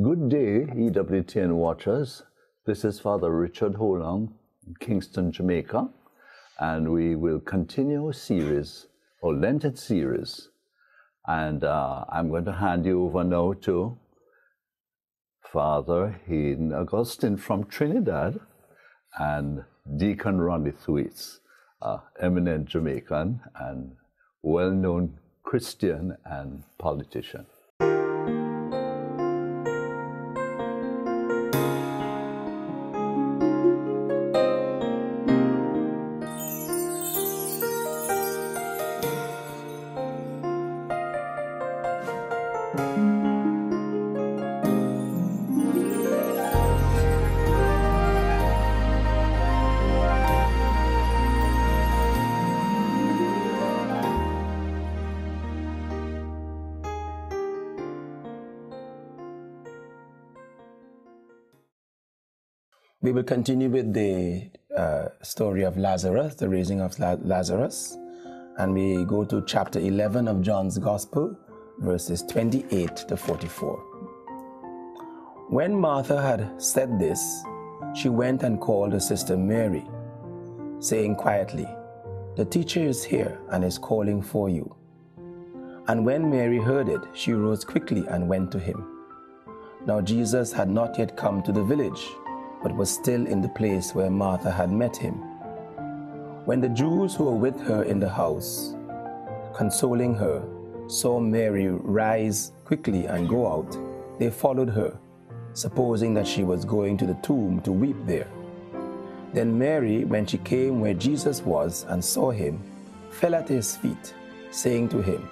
Good day, EWTN watchers. This is Father Richard Holong in Kingston, Jamaica, and we will continue a series, or Lenten series. And I'm going to hand you over now to Father Hayden Augustine from Trinidad and Deacon Ronnie Thwaites, eminent Jamaican and well-known Christian and politician. We will continue with the story of Lazarus, the raising of Lazarus, and we go to chapter 11 of John's Gospel, verses 28 to 44. When Martha had said this, she went and called her sister Mary, saying quietly, "The teacher is here and is calling for you." And when Mary heard it, she rose quickly and went to him. Now Jesus had not yet come to the village, but was still in the place where Martha had met him. When the Jews who were with her in the house, consoling her, saw Mary rise quickly and go out, they followed her, supposing that she was going to the tomb to weep there. Then Mary, when she came where Jesus was and saw him, fell at his feet, saying to him,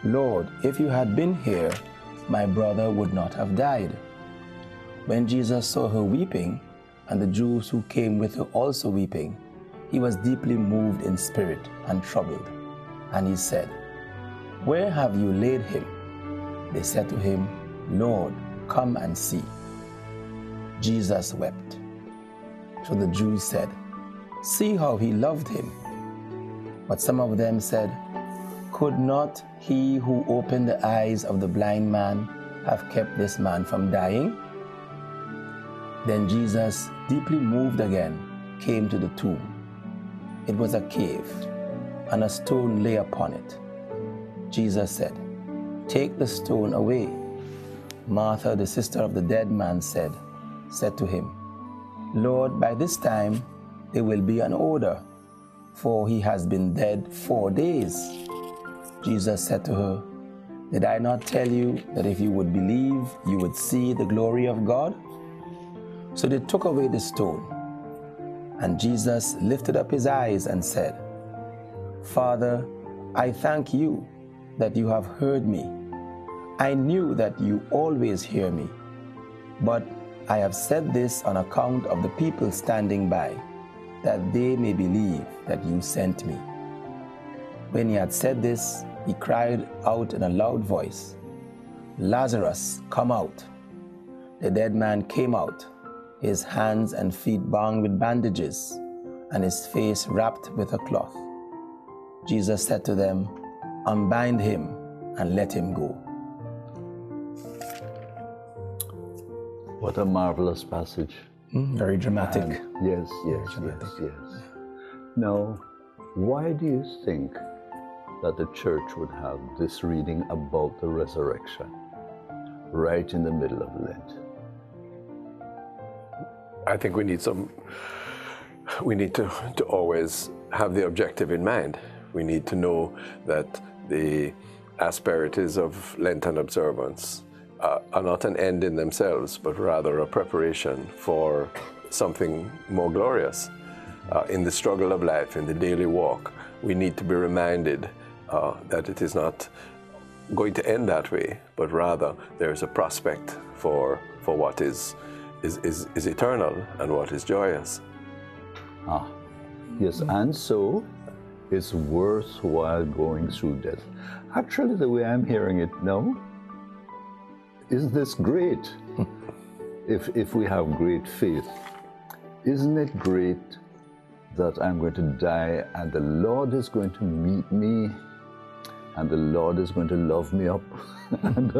"Lord, if you had been here, my brother would not have died." When Jesus saw her weeping, and the Jews who came with her also weeping, he was deeply moved in spirit and troubled. And he said, "Where have you laid him?" They said to him, "Lord, come and see." Jesus wept. So the Jews said, "See how he loved him." But some of them said, "Could not he who opened the eyes of the blind man have kept this man from dying?" Then Jesus, deeply moved again, came to the tomb. It was a cave, and a stone lay upon it. Jesus said, "Take the stone away." Martha, the sister of the dead man, said to him, "Lord, by this time there will be an odor, for he has been dead 4 days." Jesus said to her, "Did I not tell you that if you would believe, you would see the glory of God?" So they took away the stone. And Jesus lifted up his eyes and said, "Father, I thank you that you have heard me. I knew that you always hear me, but I have said this on account of the people standing by, that they may believe that you sent me." When he had said this, he cried out in a loud voice, "Lazarus, come out." The dead man came out, his hands and feet bound with bandages, and his face wrapped with a cloth. Jesus said to them, "Unbind him and let him go." What a marvelous passage. Very dramatic. And yes. Now, why do you think that the church would have this reading about the resurrection right in the middle of Lent? I think we need to always have the objective in mind. We need to know that the asperities of Lenten observance are not an end in themselves, but rather a preparation for something more glorious. In the struggle of life, in the daily walk, we need to be reminded that it is not going to end that way, but rather there is a prospect for what is eternal and what is joyous. Yes, and so it's worthwhile going through death. Actually, the way I'm hearing it now, isn't this great? If we have great faith, isn't it great that I'm going to die and the Lord is going to meet me and the Lord is going to love me up and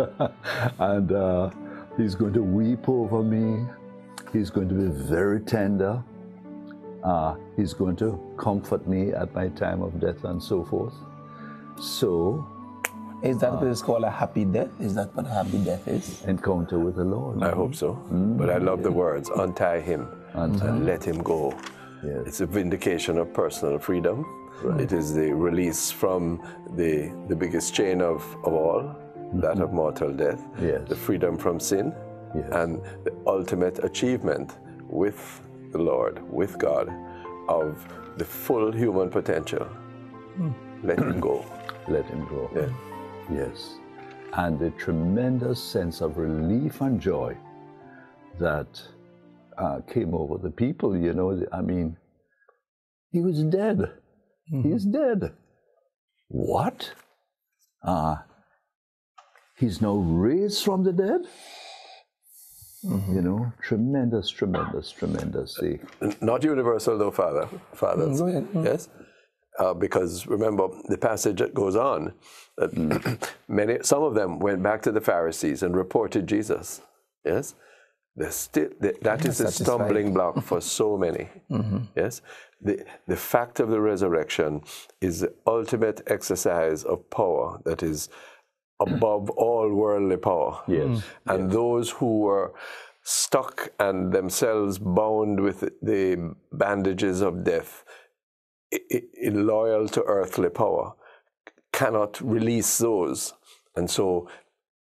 He's going to weep over me. He's going to be very tender. He's going to comfort me at my time of death and so forth. So, is that what is called a happy death? Is that what a happy death is? Encounter with the Lord. I hope so. But I love the words, untie him and let him go. Yes. It's a vindication of personal freedom. Right. It is the release from the biggest chain of all, that of mortal death, Yes. the freedom from sin, Yes. and the ultimate achievement with the Lord, with God, of the full human potential. Let him go. Let him go. Yeah. Yes. And the tremendous sense of relief and joy that came over the people, you know. I mean, he was dead. He's dead. What? He's now raised from the dead? You know, tremendous. Not universal though, fathers. Go ahead. Yes? Because remember, the passage that goes on, that some of them went back to the Pharisees and reported Jesus. Yes? That is a stumbling block for so many. Yes? The fact of the resurrection is the ultimate exercise of power that is above all worldly power. Yes. And those who were stuck and themselves bound with the bandages of death, loyal to earthly power, cannot release those. And so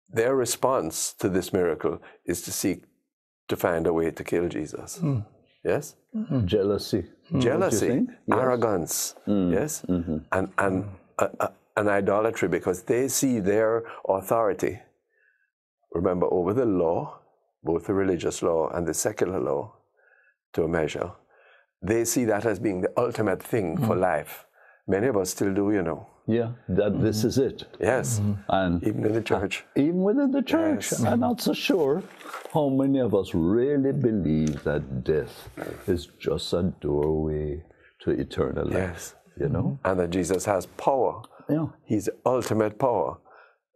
their response to this miracle is to seek to find a way to kill Jesus. Yes? Jealousy. Jealousy, Yes. arrogance, yes? And idolatry, because they see their authority, remember, over the law, both the religious law and the secular law, to a measure, they see that as being the ultimate thing for life. Many of us still do, you know. Yeah, that this is it. Yes, And even in the church. even within the church, Yes. I'm not so sure how many of us really believe that death is just a doorway to eternal life. Yes. You know? And that Jesus has power. Yeah. He's the ultimate power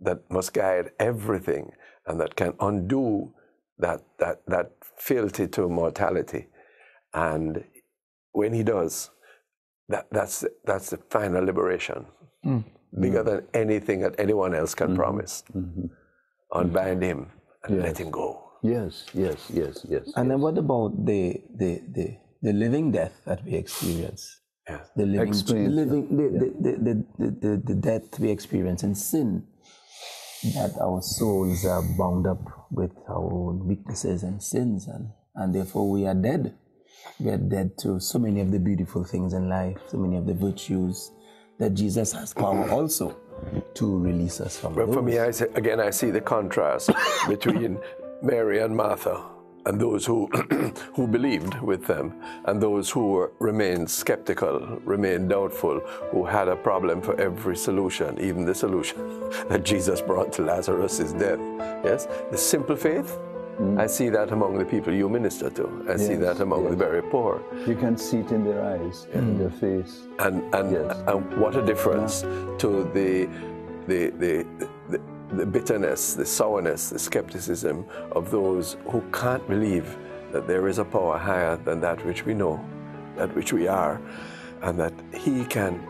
that must guide everything and that can undo that fealty to mortality. And when he does, that's the final liberation. Bigger than anything that anyone else can promise. Unbind him and let him go. Yes. And then what about the living death that we experience? Yes. The living, Explain. the death we experience in sin. That our souls are bound up with our own weaknesses and sins, and therefore we are dead. We are dead to so many of the beautiful things in life, so many of the virtues that Jesus has power also to release us from. But those. for me, I see the contrast between Mary and Martha, and those who who believed with them, and those who remained skeptical, remained doubtful, who had a problem for every solution, even the solution that Jesus brought to Lazarus is death. Yes, the simple faith. I see that among the people you minister to. I see that among the very poor. You can see it in their eyes, in their face. And what a difference to the bitterness, the sourness, the skepticism of those who can't believe that there is a power higher than that which we know, that which we are, and that he can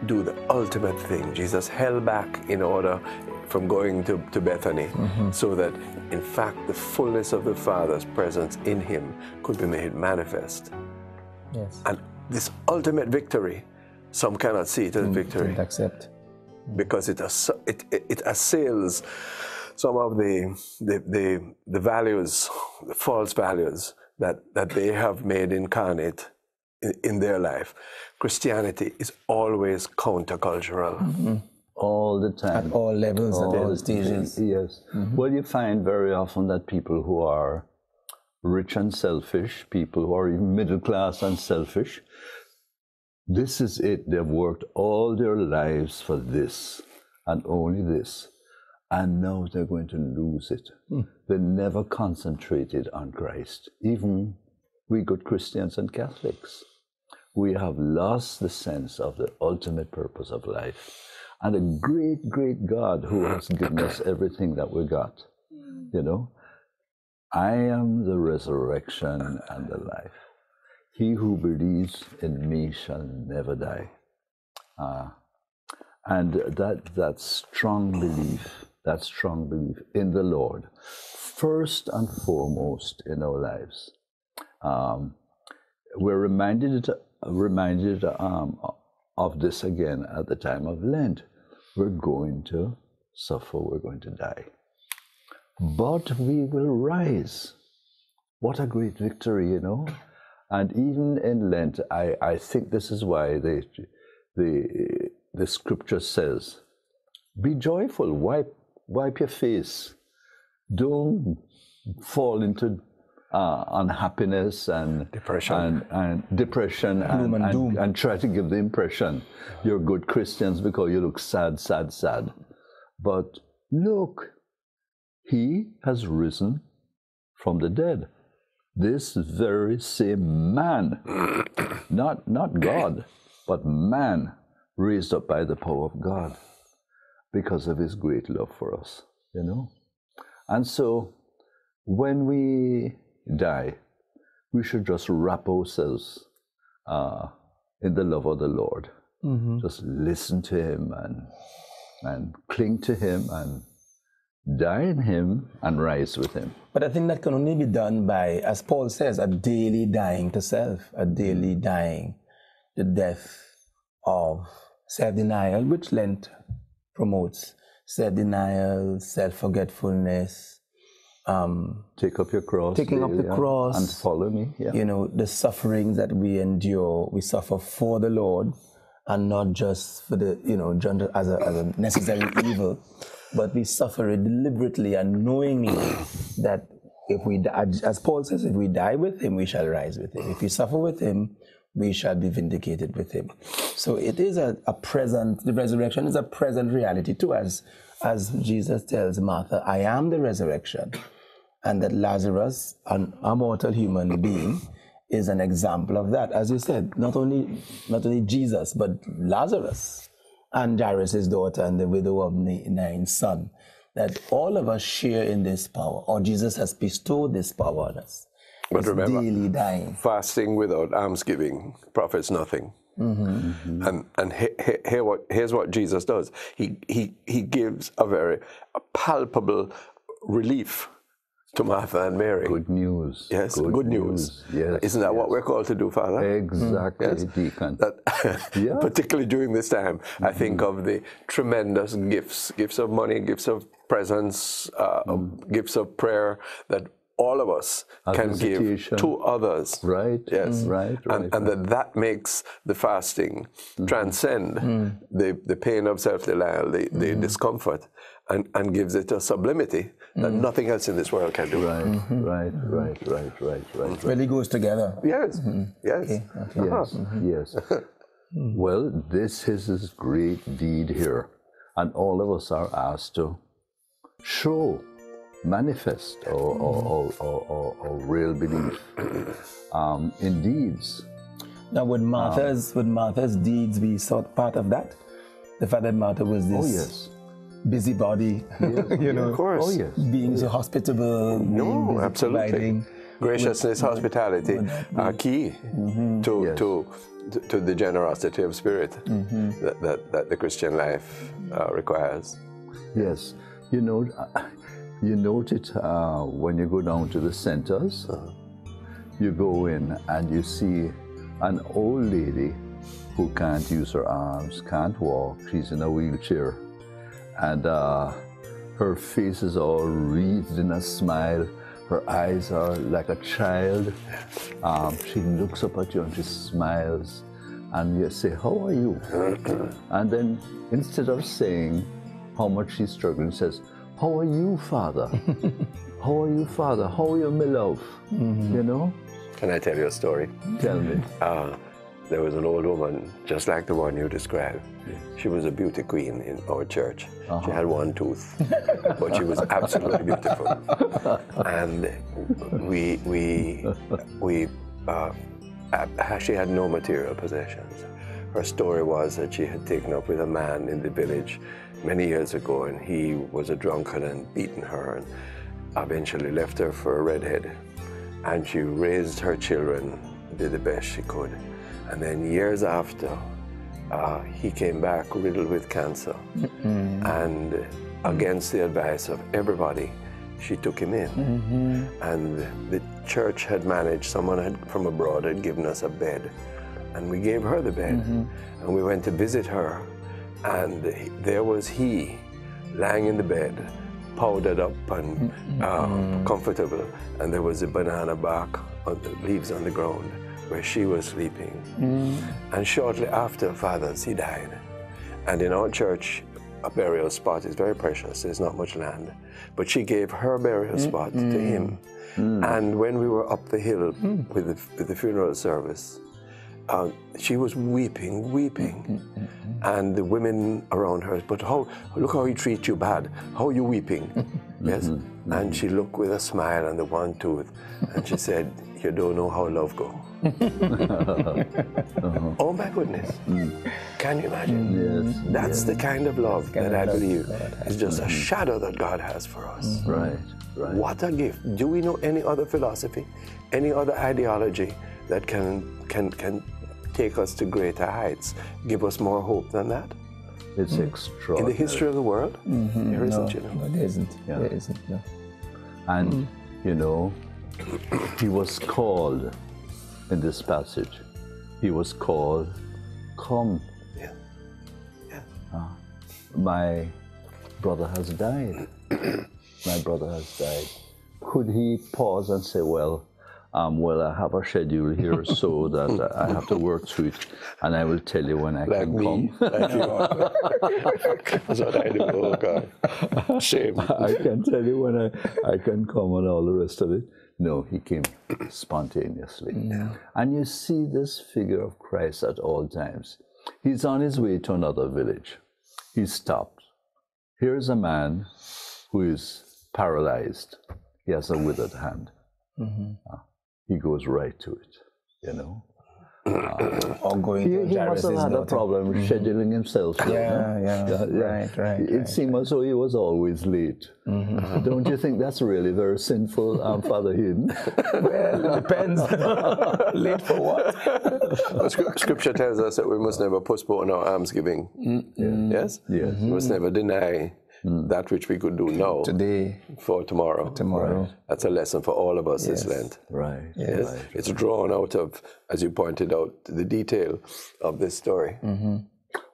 do the ultimate thing. Jesus held back in order from going to Bethany, so that in fact the fullness of the Father's presence in him could be made manifest. Yes. And this ultimate victory, some cannot see it as victory. Can't accept. Because it assails some of the values, the false values that they have made incarnate in their life. Christianity is always countercultural. All the time. At all levels, at all stages. Yes. Well, you find very often that people who are rich and selfish, people who are even middle class and selfish, this is it. They've worked all their lives for this and only this. And now they're going to lose it. They never concentrated on Christ. Even we good Christians and Catholics, we have lost the sense of the ultimate purpose of life. And a great, great God who has given us everything that we got, you know, I am the resurrection and the life. He who believes in me shall never die. And that strong belief in the Lord, first and foremost in our lives. We're reminded of this again at the time of Lent. We're going to suffer, we're going to die. But we will rise. What a great victory, you know. And even in Lent, I think this is why the scripture says, be joyful, wipe your face. Don't fall into unhappiness and depression and try to give the impression you're good Christians because you look sad. But look, he has risen from the dead. This very same man, not God, but man, raised up by the power of God because of his great love for us, you know. And so when we die, we should just wrap ourselves in the love of the Lord. Mm-hmm. Just listen to him and cling to him and die in him and rise with him. But I think that can only be done by, as Paul says, a daily dying to self, a daily dying, the death of self-denial, which Lent promotes. Self-denial, self-forgetfulness. Take up your cross. Taking up the cross. And follow me. Yeah. You know, the sufferings that we endure, we suffer for the Lord and not just for the, you know, as a necessary evil, but we suffer it deliberately and knowingly that if we, as Paul says, if we die with him, we shall rise with him. If we suffer with him, we shall be vindicated with him. So it is a present, the resurrection is a present reality too, as Jesus tells Martha, I am the resurrection. And that Lazarus, an immortal human being, is an example of that. As you said, not only Jesus, but Lazarus and Jairus' daughter and the widow of Nain's son, that all of us share in this power, or Jesus has bestowed this power on us. But it's remember, daily dying. Fasting without almsgiving profits nothing. Mm-hmm. Mm-hmm. And here's what Jesus does. He gives a palpable relief to Martha and Mary. Good news. Yes, good news. Yes. Isn't that what we're called to do, Father? Exactly, yes. Deacon. Yeah. Particularly during this time, I think of the tremendous gifts of money, gifts of presence, gifts of prayer that all of us can give to others. Right. Yes. Right. And that makes the fasting transcend the pain of self-denial, the discomfort, and gives it a sublimity that nothing else in this world can do. Right. Right. Really goes together. Yes. Yes. Okay. Yes. Well, this is his great deed here, and all of us are asked to manifest or real belief in deeds. Now, would Martha's deeds be sort part of that? The fact that Martha was this busybody, you know, of course, being so hospitable, absolutely. Providing. Graciousness, hospitality are key to the generosity of spirit that the Christian life requires. Yes, you know. You note it when you go down to the centers. You go in and you see an old lady who can't use her arms, can't walk. She's in a wheelchair. And her face is all wreathed in a smile. Her eyes are like a child. She looks up at you and she smiles. And you say, how are you? And then instead of saying how much she's struggling, she says, how are you, Father? How are you, Father? How are you, my love? You know? Can I tell you a story? Tell me. There was an old woman, just like the one you described. She was a beauty queen in our church. She had one tooth, but she was absolutely beautiful. And she had no material possessions. Her story was that she had taken up with a man in the village many years ago, and he was a drunkard and beaten her. eventually left her for a redhead. And she raised her children, did the best she could. And then years after, he came back riddled with cancer. And against the advice of everybody, she took him in. And the church had managed, someone from abroad had given us a bed. And we gave her the bed. And we went to visit her. And there was he, lying in the bed, powdered up and comfortable. And there was a banana bark, leaves on the ground, where she was sleeping. And shortly after, Father's, he died. And in our church, a burial spot is very precious. There's not much land. But she gave her burial spot to him. And when we were up the hill with the funeral service, she was weeping. And the women around her, but look how he treats you bad. How are you weeping? Yes. And she looked with a smile and the one tooth, and she said, you don't know how love goes. Oh my goodness. Can you imagine? Yes. That's the kind of love that I believe is just a shadow that God has for us. Right. What a gift. Do we know any other philosophy, any other ideology that can take us to greater heights, give us more hope than that? It's extraordinary. In the history of the world, there isn't, you know. No, there isn't. Yeah. There isn't, no. And, you know, he was called in this passage. He was called, come. Yeah. My brother has died. My brother has died. Could he pause and say, well, I have a schedule here so that I have to work through it, and I will tell you when I Like can me, come. like you. That's what I do. Oh God, shame. I can tell you when I can come and all the rest of it. No, he came spontaneously. And you see this figure of Christ at all times. He's on his way to another village. He stopped. Here's a man who is paralyzed. He has a withered hand. He goes right to it, you know. Or going to He must have had a problem scheduling himself. Right. It seemed as though he was always late. Don't you think that's really very sinful, Father Hayden? Well, it depends. Late for what? Scripture tells us that we must never postpone our almsgiving. Yes? Yes. We must never deny that which we could do now Today. for tomorrow. Tomorrow. That's a lesson for all of us this Lent. Right. Yes. Right. It's drawn out of, as you pointed out, the detail of this story.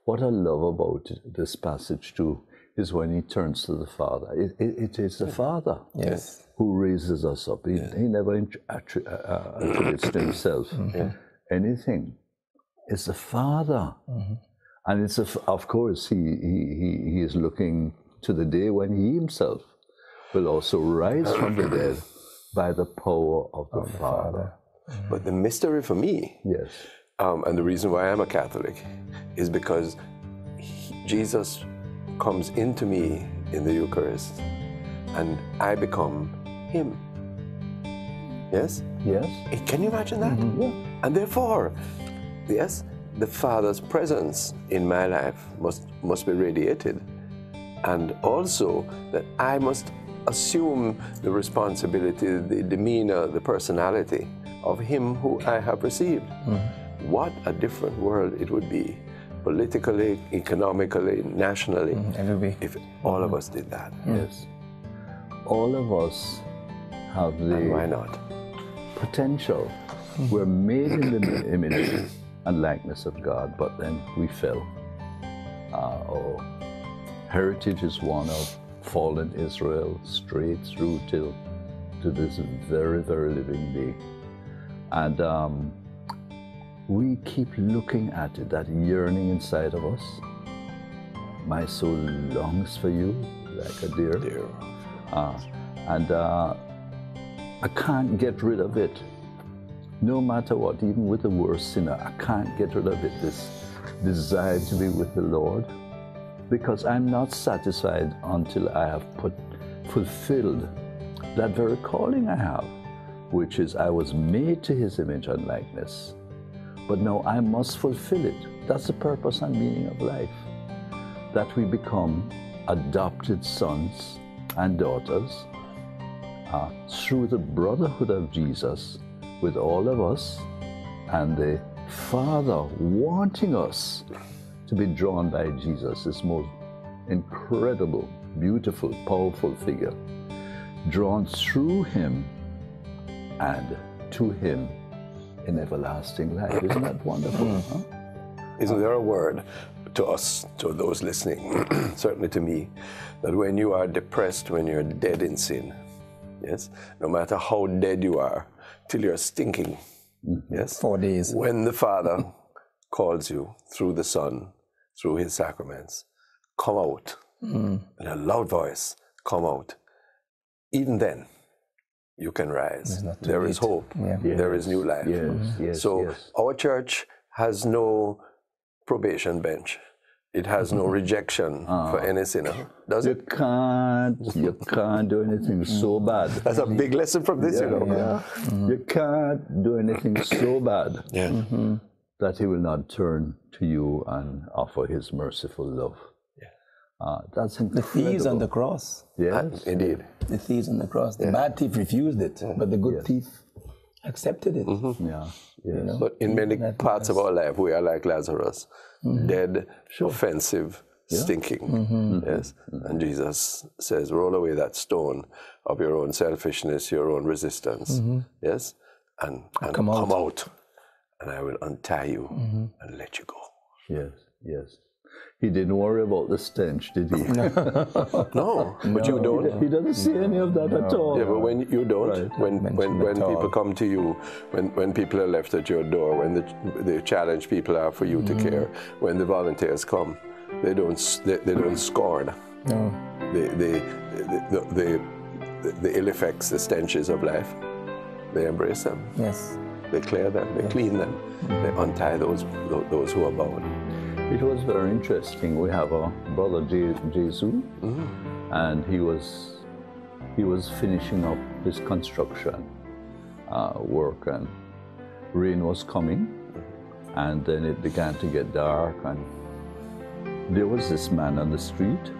What I love about this passage too is when he turns to the Father. It is the Father who raises us up. He never attributes to himself anything. It's the Father. And it's of course he is looking to the day when he himself will also rise from the dead by the power of the Father. But the mystery for me, and the reason why I'm a Catholic, is because Jesus comes into me in the Eucharist and I become him. Yes? Yes. Can you imagine that? Yeah. And therefore, yes, the Father's presence in my life must be radiated. And also that I must assume the responsibility, the demeanor, the personality of him who I have received. What a different world it would be, politically, economically, nationally, if all of us did that. Yes. All of us have the And why not? potential. We're made in the image and likeness of God, but then we fell. Our heritage is one of fallen Israel straight through to this very, very living day. And we keep looking at it, that yearning inside of us. My soul longs for you like a deer. And I can't get rid of it. No matter what, even with the worst sinner, I can't get rid of it, this desire to be with the Lord, because I'm not satisfied until I have fulfilled that very calling I have, which is I was made to his image and likeness. But now I must fulfill it. That's the purpose and meaning of life, that we become adopted sons and daughters, through the brotherhood of Jesus with all of us, and the Father wanting us to be drawn by Jesus, this most incredible, beautiful, powerful figure, drawn through him and to him in everlasting life. Isn't that wonderful? Huh? Isn't there a word to us, to those listening, certainly to me, that when you are depressed, when you're dead in sin, yes, no matter how dead you are, till you're stinking, yes, 4 days. when the Father calls you through the Son, through his sacraments, come out, in a loud voice, come out. Even then, you can rise. There is hope. Yeah. There is new life. So our church has no probation bench. It has no rejection for any sinner. Does it? You can't do anything so bad. That's a big lesson from this, you know. You can't do anything so bad that he will not turn to you and offer his merciful love. That's incredible. The thieves on the cross. Yes, indeed. The thieves on the cross. The bad thief refused it, but the good thief accepted it. Yeah. You know? But in many parts of our life, we are like Lazarus, dead, offensive, stinking. Yes. And Jesus says, roll away that stone of your own selfishness, your own resistance. Yes. And come out. And I will untie you and let you go. Yes, yes. He didn't worry about the stench, did he? No, but you don't. He doesn't see any of that at all. Yeah, but when you don't, when people come to you, when people are left at your door, when the challenge people are for you to care, when the volunteers come, they don't scorn. No. The ill effects, the stenches of life. They embrace them. Yes. They clear them. They clean them. They untie those who are bound. It was very interesting. We have a brother Jesus, and he was finishing up his construction work, and rain was coming, and then it began to get dark, and there was this man on the street,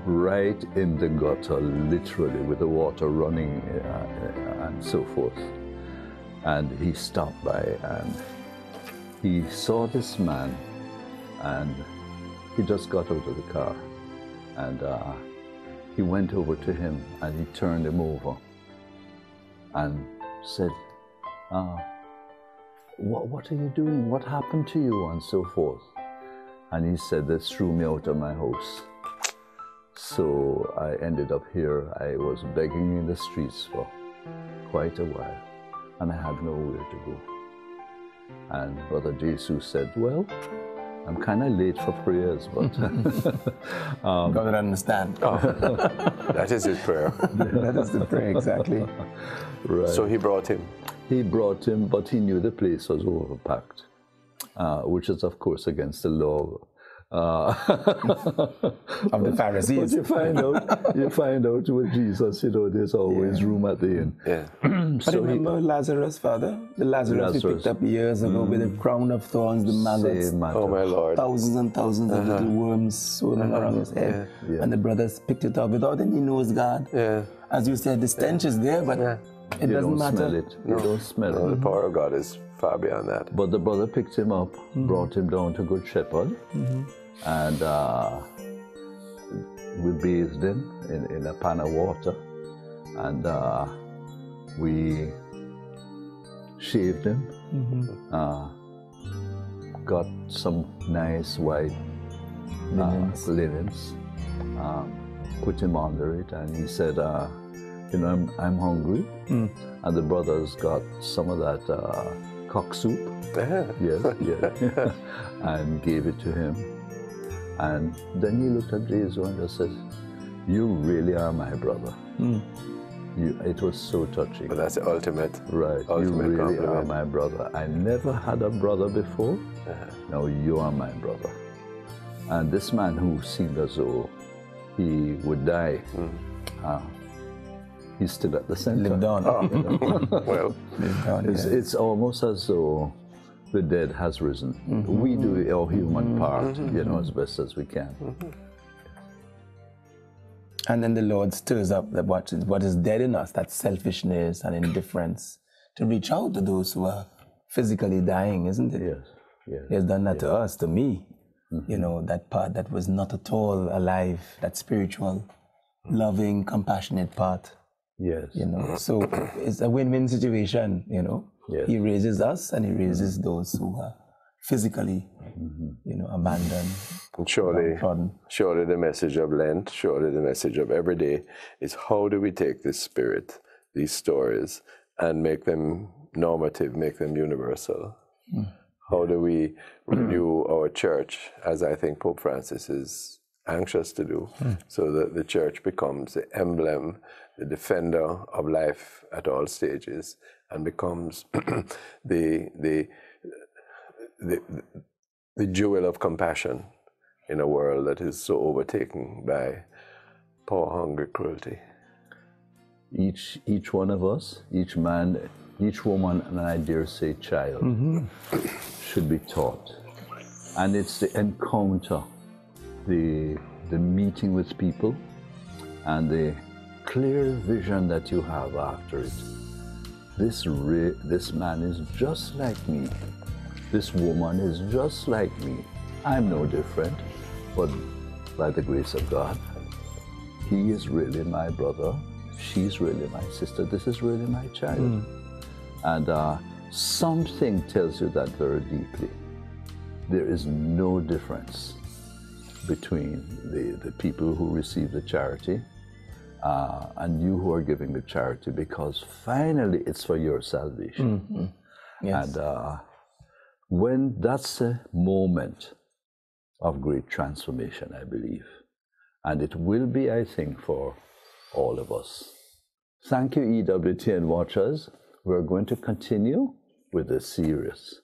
right in the gutter, literally, with the water running and so forth. And he stopped by, and he saw this man, and he just got out of the car, and he went over to him, and he turned him over and said, what are you doing? What happened to you? And so forth. And he said, they threw me out of my house. So I ended up here. I was begging in the streets for quite a while, and I had nowhere to go. And Brother Jesus said, well, I'm kind of late for prayers, but... God will understand. That is his prayer. That is the prayer, exactly. Right. So he brought him. He brought him, but he knew the place was overpacked, which is, of course, against the law of the Pharisees. But you find out with Jesus, there's always room at the inn. Yeah. But remember Lazarus, Father? The Lazarus we picked up years ago with the crown of thorns, the maggots. Oh, my Lord. Thousands and thousands of little worms swimming around his head. Yeah. And the brothers picked it up without any nose guard. Yeah. As you said, the stench is there, but it doesn't matter. Smell it. You don't smell it. The power of God is far beyond that. But the brother picked him up, brought him down to Good Shepherd, and we bathed him in a pan of water, and we shaved him, got some nice white linens, put him under it, and he said, I'm hungry. And the brothers got some of that cock soup, yes, and gave it to him. And then he looked at Jesus and just said, you really are my brother. It was so touching. But that's the ultimate. Right, you really are my brother. I never had a brother before. Now you are my brother. And this man who seemed as though he would die, he's still at the center. Lived on. Well, lived on, it's almost as though the dead has risen. We do our human part, as best as we can. And then the Lord stirs up what is dead in us, that selfishness and indifference, to reach out to those who are physically dying, isn't it? Yes. Yes. He has done that to us, to me. You know, that part that was not at all alive, that spiritual, loving, compassionate part. Yes. You know, so it's a win-win situation, you know. Yes. He raises us and he raises those who are physically, you know, abandoned. And surely the message of Lent, surely the message of every day is how do we take this spirit, these stories, and make them normative, make them universal? How do we renew our church, as I think Pope Francis is anxious to do, so that the church becomes the emblem, the defender of life at all stages, and becomes the jewel of compassion in a world that is so overtaken by power, hunger, cruelty. Each one of us, each man, each woman, and I dare say child, should be taught. And it's the encounter, the meeting with people, and the clear vision that you have after it. This man is just like me. This woman is just like me. I'm no different, but by the grace of God, he is really my brother. She's really my sister. This is really my child. And something tells you that very deeply. There is no difference between the people who receive the charity and you who are giving the charity, because finally it's for your salvation. Yes. And when that's a moment of great transformation, I believe. And it will be, I think, for all of us. Thank you, EWTN watchers. We're going to continue with this series.